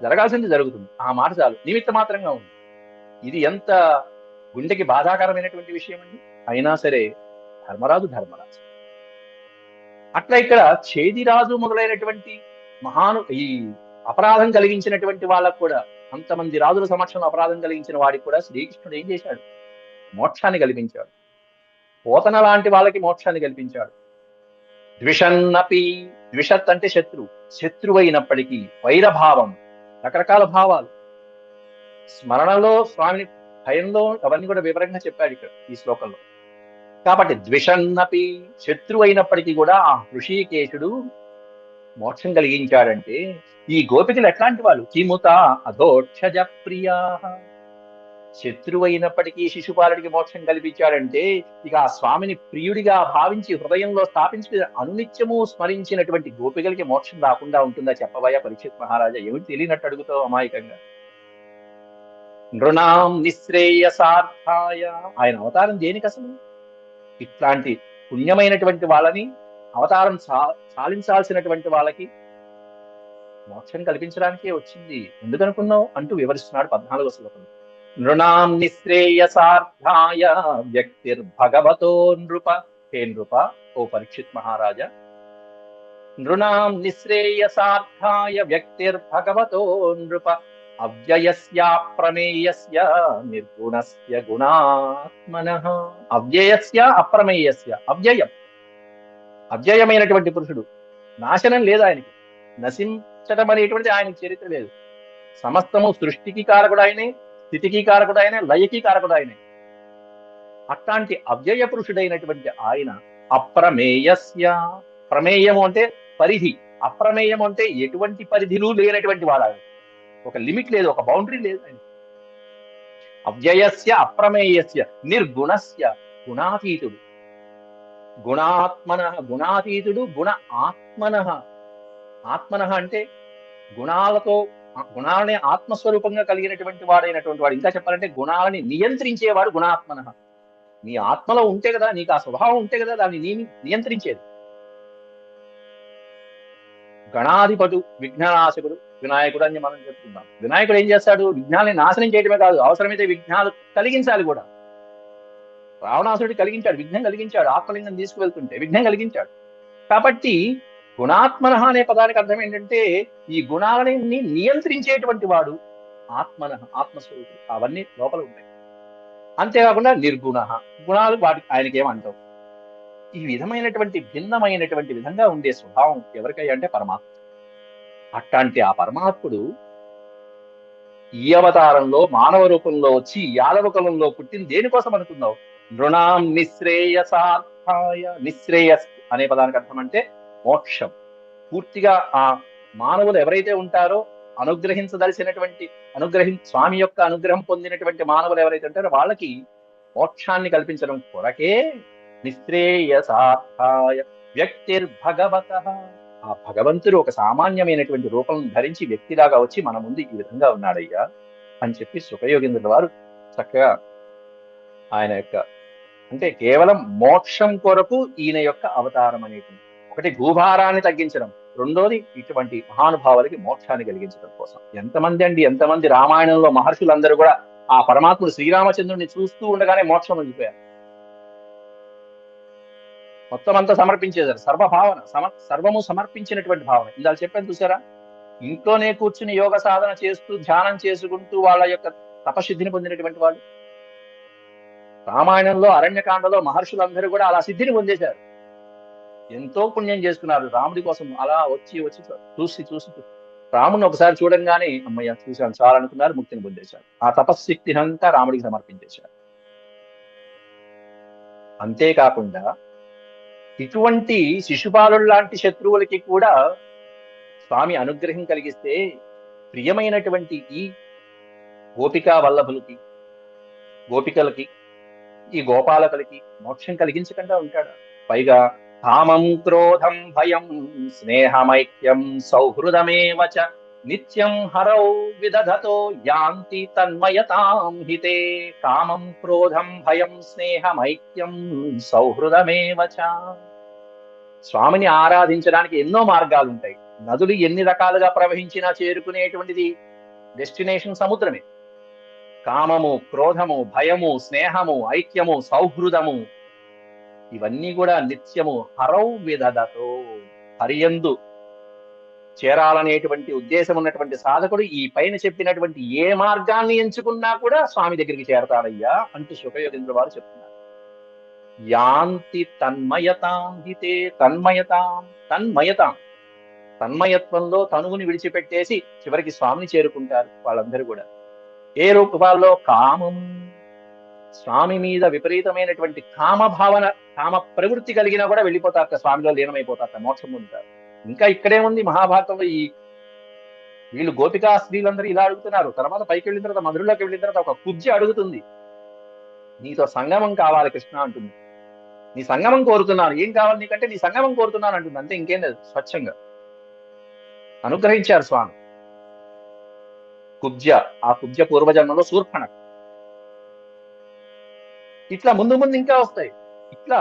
జరగాల్సింది జరుగుతుంది, ఆ మాట చాలు, నిమిత్త మాత్రంగా ఉంది. ఇది ఎంత గుండెకి బాధాకరమైనటువంటి విషయం అండి. అయినా సరే ధర్మరాజు. అట్లా ఇక్కడ చేదిరాజు మొదలైనటువంటి ఈ అపరాధం కలిగించినటువంటి వాళ్ళకు కూడా, అంతమంది రాజుల సమక్షంలో అపరాధం కలిగించిన వాడికి కూడా శ్రీకృష్ణుడు ఏం చేశాడు? మోక్షాన్ని కల్పించాడు. పోతన లాంటి వాళ్ళకి మోక్షాన్ని కల్పించాడు. ద్విషన్నపి, ద్విషత్ అంటే శత్రువైనప్పటికీ, వైరభావం, రకరకాల భావాలు, స్మరణలో స్వామిని భయంలో, అవన్నీ కూడా వివరంగా చెప్పాడు ఇక్కడ ఈ శ్లోకంలో. కాబట్టి ద్విషన్నపి, శత్రువు అయినప్పటికీ కూడా ఆ హృషీకేశుడు మోక్షం కలిగించాడంటే ఈ గోపికలు ఎట్లాంటి వాళ్ళు? కిముత అధోక్షజ ప్రియా, శత్రువు అయినప్పటికీ శిశుపాలుడికి మోక్షం కల్పించాడంటే ఇక ఆ స్వామిని ప్రియుడిగా భావించి హృదయంలో స్థాపించి అనునిత్యము స్మరించినటువంటి గోపికలకి మోక్షం రాకుండా ఉంటుందా చెప్పవయ్యా పరీక్షిత్ మహారాజా? ఏమిటి తెలియనట్టు అడుగుతావు అమాయకంగా. నృణాం నిశ్రేయసార్థాయ, ఆయన అవతారం దేనికి అసలు? ఇట్లాంటి పుణ్యమైనటువంటి వాళ్ళని, అవతారం చాలించాల్సినటువంటి వాళ్ళకి మోక్షం కల్పించడానికే వచ్చింది, ఎందుకనుకున్నావు అంటూ వివరిస్తున్నాడు 14వ శ్లోకంలో. నృణాం నిశ్రేయసార్థాయ వ్యక్తిర్భగవతో నృప. హే నృప, ఓ పరీక్షిత్ మహారాజా, నృణాం నిశ్రేయసార్థాయ వ్యక్తిర్భగవతో నృప అవ్యయస్యాప్రమేయస్య నిర్గుణస్య గుణాత్మనః. అవ్యయస్య అప్రమేయస్య. అవ్యయం, అవ్యయమైనటువంటి పురుషుడు, నాశనం లేదు ఆయనకి, నశించడం అనేటువంటిది ఆయనకి చరిత్ర లేదు. సమస్తము సృష్టికి కారకుడు ఆయనే, స్థితికి కారకుడు ఆయనే, లయకి కారకుడు ఆయనే. అట్లాంటి అవ్యయ పురుషుడైనటువంటి ఆయన అప్రమేయస్య. ప్రమేయము అంటే పరిధి, అప్రమేయం అంటే ఎటువంటి పరిధిలు లేనటువంటి వాడు ఆయన. ఒక లిమిట్ లేదు, ఒక బౌండరీ లేదు ఆయన. అవ్యయస్య అప్రమేయస్య నిర్గుణస్య, గుణాతీతుడు. గుణాత్మన, గుణాతీతుడు, గుణ ఆత్మన. ఆత్మన అంటే గుణాలతో, గుణాలని ఆత్మస్వరూపంగా కలిగినటువంటి వాడైనటువంటి వాడు. ఇంకా చెప్పాలంటే గుణాలని నియంత్రించేవాడు గుణాత్మన. నీ ఆత్మలో ఉంటే కదా, నీకు ఆ స్వభావం ఉంటే కదా దాన్ని నియంత్రించేది. గణాధిపడు, విఘ్ననాశకుడు, వినాయకుడు అని మనం చెప్తున్నాం. వినాయకుడు ఏం చేస్తాడు? విఘ్నాలని నాశనం చేయడమే కాదు, అవసరమైతే విఘ్నాలు కలిగించాలి కూడా. రావణాసురుడు కలిగించాడు, విఘ్నం కలిగించాడు. ఆత్మలింగం తీసుకువెళ్తుంటే విఘ్నం కలిగించాడు. కాబట్టి గుణాత్మన అనే పదానికి అర్థం ఏంటంటే ఈ గుణాలని నియంత్రించేటువంటి వాడు ఆత్మన, ఆత్మస్వరూపుడు. అవన్నీ లోపల ఉంటాయి. అంతేకాకుండా నిర్గుణ, గుణాలు వాటి ఆయనకి ఏమంటావు. ఈ విధమైనటువంటి భిన్నమైనటువంటి విధంగా ఉండే స్వభావం ఎవరికయ్యా అంటే పరమాత్మ. అట్లాంటి ఆ పరమాత్ముడు ఈ అవతారంలో మానవ రూపంలో వచ్చి యాదవ కులంలో పుట్టింది దేనికోసం అనుకున్నావు? నృణాం నిశ్రేయసార్థాయ. నిశ్రేయస్ అనే పదానికి అర్థం అంటే మోక్షం. పూర్తిగా ఆ మానవులు ఎవరైతే ఉంటారో, అనుగ్రహించదలిసినటువంటి స్వామి యొక్క అనుగ్రహం పొందినటువంటి మానవులు ఎవరైతే ఉంటారో వాళ్ళకి మోక్షాన్ని కల్పించడం కొరకే నిశ్రేయసార్థాయ వ్యక్తిర్భగవతః. ఆ భగవంతుడు ఒక సామాన్యమైనటువంటి రూపం ధరించి వ్యక్తిలాగా వచ్చి మన ముందు ఈ విధంగా ఉన్నాడయ్యా అని చెప్పి శుకయోగీంద్రుల వారు చక్కగా ఆయన యొక్క, అంటే కేవలం మోక్షం కొరకు ఈయన యొక్క అవతారం అనేటువంటి, ఒకటి భూభారాన్ని తగ్గించడం, రెండోది ఇటువంటి మహానుభావులకి మోక్షాన్ని కలిగించడం కోసం. ఎంతమంది రామాయణంలో మహర్షులందరూ కూడా ఆ పరమాత్ముడు శ్రీరామచంద్రుడిని చూస్తూ ఉండగానే మోక్షం పొందిపోయారు. మొత్తం అంతా సమర్పించేశారు. సర్వభావన, సర్వము సమర్పించినటువంటి భావన. ఇందాక చెప్పాను చూసారా, ఇంట్లోనే కూర్చుని యోగ సాధన చేస్తూ ధ్యానం చేసుకుంటూ వాళ్ళ యొక్క తపసిద్ధిని పొందినటువంటి వాళ్ళు. రామాయణంలో అరణ్యకాండలో మహర్షులందరూ కూడా అలా సిద్ధిని పొందేశారు. ఎంతో పుణ్యం చేసుకున్నారు రాముడి కోసం. అలా వచ్చి చూసి రాముడిని ఒకసారి చూడంగానే అమ్మయ్య చూశాను చాలా అనుకున్నారు, ముక్తిని పొందేశారు. ఆ తపశ్శక్తిని అంతా రాముడికి సమర్పించేశారు. అంతేకాకుండా ఇటువంటి శిశుపాలుడు లాంటి శత్రువులకి కూడా స్వామి అనుగ్రహం కలిగిస్తే ప్రియమైనటువంటి ఈ గోపికా వల్లభులకి, గోపికలకి, ఈ గోపాలకులకి మోక్షం కలిగించకుండా ఉంటాడు. పైగా కామం క్రోధం భయం స్నేహమైక్యం సౌహృదమేవచ నిత్యం హరౌ విదధతో యాంతి తన్మయతాం హితే. కామం క్రోధం భయం స్నేహమైక్యం సౌహృదమేవచ. స్వామిని ఆరాధించడానికి ఎన్నో మార్గాలు ఉంటాయి. నదులు ఎన్ని రకాలుగా ప్రవహించినా చేరుకునేటువంటిది డెస్టినేషన్ సముద్రమే. కామము, క్రోధము, భయము, స్నేహము, ఐక్యము, సౌహృదము, ఇవన్నీ కూడా నిత్యము హరౌ విదధతో, హరియందు చేరాలనేటువంటి ఉద్దేశం ఉన్నటువంటి సాధకుడు ఈ పైన చెప్పినటువంటి ఏ మార్గాన్ని ఎంచుకున్నా కూడా స్వామి దగ్గరికి చేరతాడయ్యా అంటూ శుకయోగీంద్ర వారు చెప్తున్నారు. యాంతి తన్మయతాం హితే. తన్మయత్వంలో తనువుని విడిచిపెట్టేసి చివరికి స్వామిని చేరుకుంటారు వాళ్ళందరూ కూడా. ఏ రూపాల్లో? కామం, స్వామి మీద విపరీతమైనటువంటి కామభావన, కామ ప్రవృత్తి కలిగినా కూడా వెళ్ళిపోతారట, స్వామిలో లీనమైపోతారట, మోక్షం పొందుతారు. ఇంకా ఇక్కడే ఉంది మహాభారతంలో. వీళ్ళు గోపికా స్త్రీలందరూ ఇలా అడుగుతున్నారు. తర్వాత పైకి వెళ్ళిన తర్వాత, మధురలోకి వెళ్ళిన తర్వాత ఒక కుబ్జ అడుగుతుంది, నీతో సంగమం కావాలి కృష్ణ అంటుంది. నీ సంగమం కోరుతున్నాను. ఏం కావాలి నీకంటే నీ సంగమం కోరుతున్నాను అంటుంది. అంతే, ఇంకేం లేదు. స్వచ్ఛంగా అనుగ్రహించారు స్వామి. కుబ్జ, ఆ కుబ్జ పూర్వజన్మలో శూర్పణ. ఇట్లా ముందు ఇంకా వస్తాయి. ఇట్లా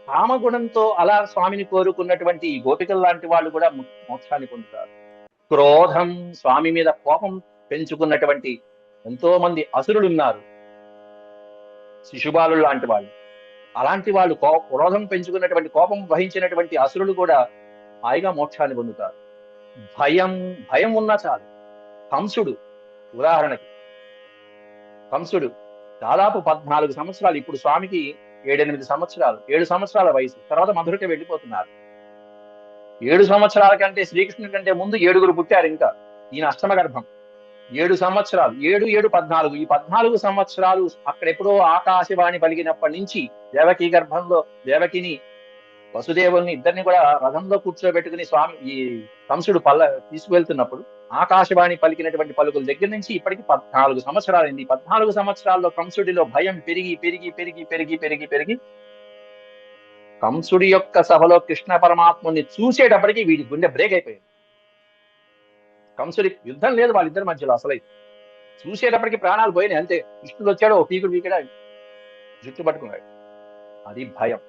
కామగుణంతో అలా స్వామిని కోరుకున్నటువంటి ఈ గోపికల లాంటి వాళ్ళు కూడా మోక్షాన్ని పొందుతారు. క్రోధం, స్వామి మీద కోపం పెంచుకున్నటువంటి ఎంతో మంది అసురులు ఉన్నారు, శిశుబాలు లాంటి వాళ్ళు. అలాంటి వాళ్ళు క్రోధం పెంచుకున్నటువంటి, కోపం వహించినటువంటి అసురులు కూడా హాయిగా మోక్షాన్ని పొందుతారు. భయం భయం ఉన్నా చాలు. కంసుడు ఉదాహరణకి, కంసుడు దాదాపు 14 సంవత్సరాలు, ఇప్పుడు స్వామికి 7-8 సంవత్సరాలు, 7 సంవత్సరాల వయసు, తర్వాత మధురకి వెళ్ళిపోతున్నారు. 7 సంవత్సరాల కంటే, శ్రీకృష్ణుడి కంటే ముందు 7గురు పుట్టారు. ఇంకా ఈయన అష్టమ గర్భం. 7 సంవత్సరాలు, 7, 7, 14. ఈ 14 సంవత్సరాలు అక్కడెప్పుడో ఆకాశవాణి పలికినప్పటి నుంచి దేవకీ గర్భంలో దేవకిని, వసుదేవుల్ని ఇద్దరిని కూడా రథంలో కూర్చోబెట్టుకుని స్వామి ఈ కంసుడు తీసుకువెళ్తున్నప్పుడు ఆకాశవాణి పలికినటువంటి పలుకుల దగ్గర నుంచి ఇప్పటికి 14 సంవత్సరాలైంది. 14 సంవత్సరాల్లో కంసుడిలో భయం పెరిగి పెరిగి పెరిగి పెరిగి పెరిగి పెరిగి కంసుడి యొక్క సభలో కృష్ణ పరమాత్ముని చూసేటప్పటికి వీడి గుండె బ్రేక్ అయిపోయింది. కంసుడి యుద్ధం లేదు వాళ్ళిద్దరి మధ్యలో, అసలైతే చూసేటప్పటికి ప్రాణాలు పోయినాయి అంతే. కృష్ణుడు వచ్చాడు, ఓ పీకుడు పీకడా జుట్టు పట్టుకున్నాడు. అది భయం.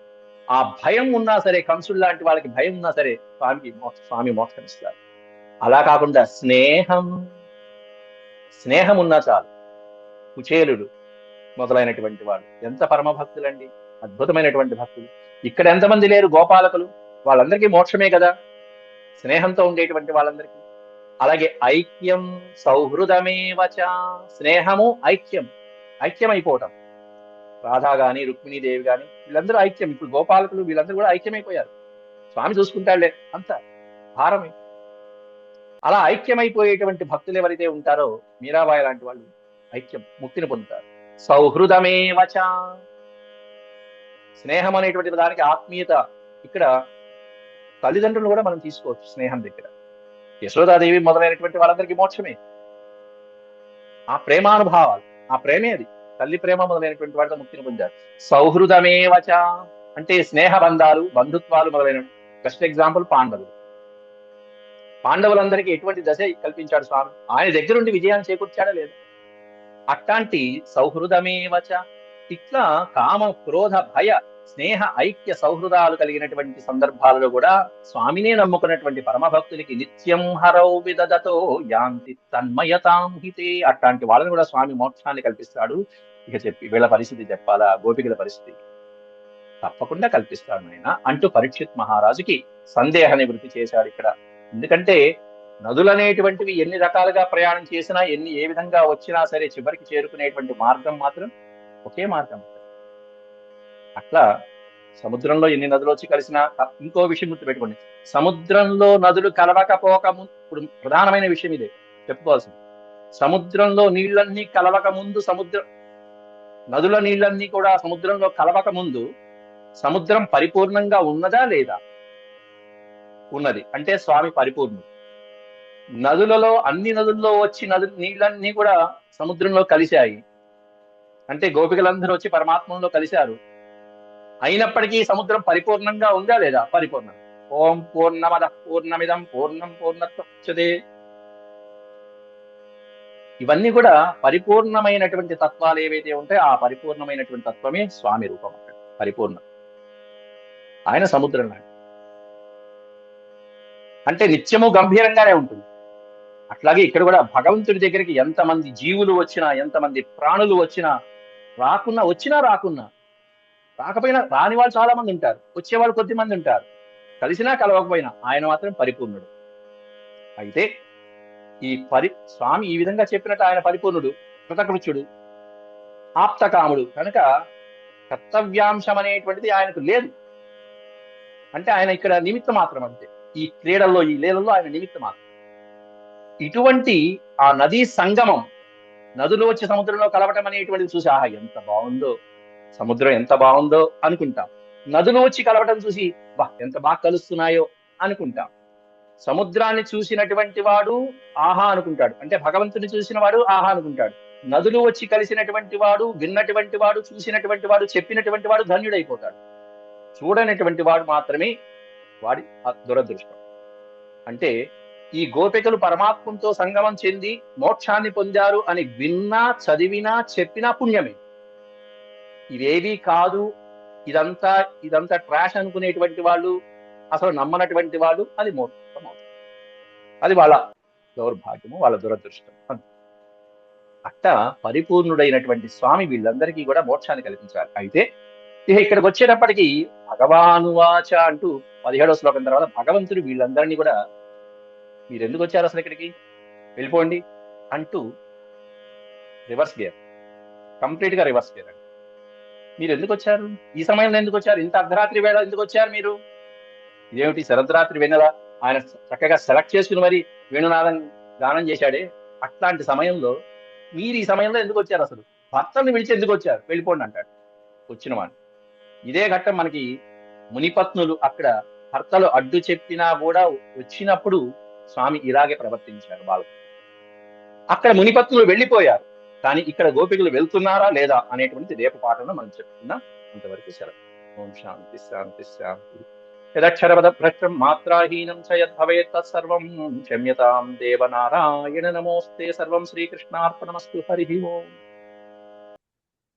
ఆ భయం ఉన్నా సరే, కంసుడు లాంటి వాళ్ళకి భయం ఉన్నా సరే స్వామి మోక్షమిస్తారు. అలా కాకుండా స్నేహం ఉన్నా చాలు. కుచేలుడు మొదలైనటువంటి వాడు ఎంత పరమ భక్తులండి, అద్భుతమైనటువంటి భక్తులు. ఇక్కడ ఎంతమంది లేరు గోపాలకులు, వాళ్ళందరికీ మోక్షమే కదా స్నేహంతో ఉండేటువంటి వాళ్ళందరికీ. అలాగే ఐక్యం సౌహృదమేవచ, స్నేహము ఐక్యమైపోవటం. రాధా గాని, రుక్మిణీదేవి గాని, వీళ్ళందరూ ఐక్యం. ఇప్పుడు గోపాలకులు వీళ్ళందరూ కూడా ఐక్యమైపోయారు. స్వామి చూసుకుంటాడులే అంత భారమే. అలా ఐక్యమైపోయేటువంటి భక్తులు ఎవరైతే ఉంటారో, మీరాబాయి లాంటి వాళ్ళు ఐక్యం, ముక్తిని పొందుతారు. సౌహృదమేవచ, స్నేహం అనేటువంటి దానికి ఆత్మీయత. ఇక్కడ తల్లిదండ్రులు కూడా మనం తీసుకోవచ్చు స్నేహం దగ్గర. యశోదాదేవి మొదలైనటువంటి వాళ్ళందరికీ మోక్షమే. ఆ ప్రేమానుభావాలు, ఆ ప్రేమే అది, తల్లి ప్రేమ మొదలైనటువంటి వాటితో ముక్తిని పొందారు. సౌహృదమేవచ అంటే స్నేహ బంధాలు, బంధుత్వాలు మొదలైన. బెస్ట్ ఎగ్జాంపుల్ పాండవులందరికీ ఎటువంటి దశ కల్పించాడు స్వామి, ఆయన దగ్గరుండి విజయాన్ని చేకూర్చాడా లేదు. అట్లాంటి సౌహృదమేవచ. ఇట్లా కామ, క్రోధ, భయ, స్నేహ, ఐక్య సౌహృదాలు కలిగినటువంటి సందర్భాలలో కూడా స్వామినే నమ్ముకున్నటువంటి పరమభక్తులకి నిత్యం హరౌ విదదతో యాంతి తన్మయతాం హితే. అట్లాంటి వాళ్ళని కూడా స్వామి మోక్షాన్ని కల్పిస్తాడు. ఇక వీళ్ళ పరిస్థితి చెప్పాలా, గోపికల పరిస్థితి తప్పకుండా కల్పిస్తాడు ఆయన అంటూ పరీక్షిత్ మహారాజుకి సందేహ నివృత్తి చేశాడు ఇక్కడ. ఎందుకంటే నదులనేటువంటివి ఎన్ని రకాలుగా ప్రయాణం చేసినా, ఏ విధంగా వచ్చినా సరే చివరికి చేరుకునేటువంటి మార్గం మాత్రం ఒకే మార్గం. అట్లా సముద్రంలో ఎన్ని నదులు వచ్చి కలిసినా, ఇంకో విషయం గుర్తుపెట్టుకోండి, సముద్రంలో నదులు కలవకపోక ముందు, ఇప్పుడు ప్రధానమైన విషయం ఇదే చెప్పుకోవాల్సింది, సముద్రంలో నీళ్ళన్నీ కలవక ముందు, నదుల నీళ్ళన్నీ కూడా సముద్రంలో కలవక ముందు సముద్రం పరిపూర్ణంగా ఉన్నదా లేదా? ఉన్నది. అంటే స్వామి పరిపూర్ణుడు. అన్ని నదుల్లో వచ్చి నీళ్ళన్నీ కూడా సముద్రంలో కలిశాయి అంటే గోపికలందరూ వచ్చి పరమాత్మంలో కలిశారు. అయినప్పటికీ సముద్రం పరిపూర్ణంగా ఉందా లేదా? పరిపూర్ణం. ఓం పూర్ణమదః పూర్ణమిదం పూర్ణం పూర్ణముదచ్యతే. ఇవన్నీ కూడా పరిపూర్ణమైనటువంటి తత్వాలు ఏవైతే ఉంటాయో ఆ పరిపూర్ణమైనటువంటి తత్వమే స్వామి రూపం. పరిపూర్ణం. ఆయన సముద్రం లాంటి, అంటే నిత్యము గంభీరంగానే ఉంటుంది. అట్లాగే ఇక్కడ కూడా భగవంతుడి దగ్గరికి ఎంతమంది జీవులు వచ్చినా, ఎంతమంది ప్రాణులు వచ్చినా, రాకపోయినా, రాని వాళ్ళు చాలా మంది ఉంటారు, వచ్చేవాళ్ళు కొద్ది మంది ఉంటారు, కలిసినా కలవకపోయినా ఆయన మాత్రం పరిపూర్ణుడు. అయితే స్వామి ఈ విధంగా చెప్పినట్టు ఆయన పరిపూర్ణుడు, కృతకృత్యుడు, ఆప్తకాముడు కనుక కర్తవ్యాంశం అనేటువంటిది ఆయనకు లేదు. అంటే ఆయన ఇక్కడ నిమిత్త మాత్రం, అంతే. ఈ క్రీడల్లో, ఈ లీలల్లో ఆయన నిమిత్త మాత్రం. ఇటువంటి ఆ నదీ సంగమం, నదులు వచ్చి సముద్రంలో కలవటం అనేటువంటిది చూసి ఆహా ఎంత బాగుందో, సముద్రం ఎంత బాగుందో అనుకుంటాం. నదులు వచ్చి కలవటం చూసి బా ఎంత బాగా కలుస్తున్నాయో అనుకుంటాం. సముద్రాన్ని చూసినటువంటి వాడు ఆహా అనుకుంటాడు, అంటే భగవంతుని చూసిన వాడు ఆహా అనుకుంటాడు. నదులు వచ్చి కలిసినటువంటి వాడు, విన్నటువంటి వాడు, చూసినటువంటి వాడు, చెప్పినటువంటి వాడు ధన్యుడైపోతాడు. చూడనటువంటి వాడు మాత్రమే వాడి దురదృష్టం. అంటే ఈ గోపికలు పరమాత్మతో సంగమం చెంది మోక్షాన్ని పొందారు అని విన్నా, చదివినా, చెప్పినా పుణ్యమే. ఇవేవి కాదు, ఇదంతా ట్రాష్ అనుకునేటువంటి వాళ్ళు, అసలు నమ్మనటువంటి వాళ్ళు, అది మోక్షం. అది వాళ్ళ దౌర్భాగ్యము, వాళ్ళ దురదృష్టం. అట్ట పరిపూర్ణుడైనటువంటి స్వామి వీళ్ళందరికీ కూడా మోక్షాన్ని కల్పించాలి. అయితే ఇక ఇక్కడికి వచ్చేటప్పటికి భగవానువాచ అంటూ 17వ శ్లోకం తర్వాత భగవంతుడు వీళ్ళందరినీ కూడా మీరు ఎందుకు వచ్చారు అసలు ఇక్కడికి, వెళ్ళిపోండి అంటూ రివర్స్ గేర్, కంప్లీట్ గా రివర్స్ గేర్ అండి. మీరు ఎందుకు వచ్చారు, ఈ సమయంలో ఎందుకు వచ్చారు, ఇంత అర్ధరాత్రి వేళ ఎందుకు వచ్చారు మీరు, ఇదేమిటి శరద్రాత్రి వెన్నెల ఆయన చక్కగా సెలెక్ట్ చేసుకుని మరి వేణునాథం గానం చేశాడే, అట్లాంటి సమయంలో మీరు ఈ సమయంలో ఎందుకు వచ్చారు, అసలు భర్తల్ని విడిచి ఎందుకు వచ్చారు, వెళ్ళిపోండి అంటాడు వచ్చిన వాడు. ఇదే ఘట్టం మనకి మునిపత్నులు అక్కడ భర్తలు అడ్డు చెప్పినా కూడా వచ్చినప్పుడు స్వామి ఇలాగే ప్రవర్తించారు వాళ్ళకు. అక్కడ మునిపత్నులు వెళ్ళిపోయారు, కానీ ఇక్కడ గోపికలు వెళ్తున్నారా లేదా అనేటువంటిది రేపు పాఠంలో మనం చెప్పుకున్నాం. అంతవరకు సెలవు. ఓం శాంతి శాంతి శాంతి. యదక్షరపద భ్రష్టం మాత్రాహీనం చ యద్భవేత్ తత్సర్వం క్షమ్యతాం దేవనారాయణ నమోస్తే. సర్వం శ్రీకృష్ణార్పణమస్తు. హరి ఓం.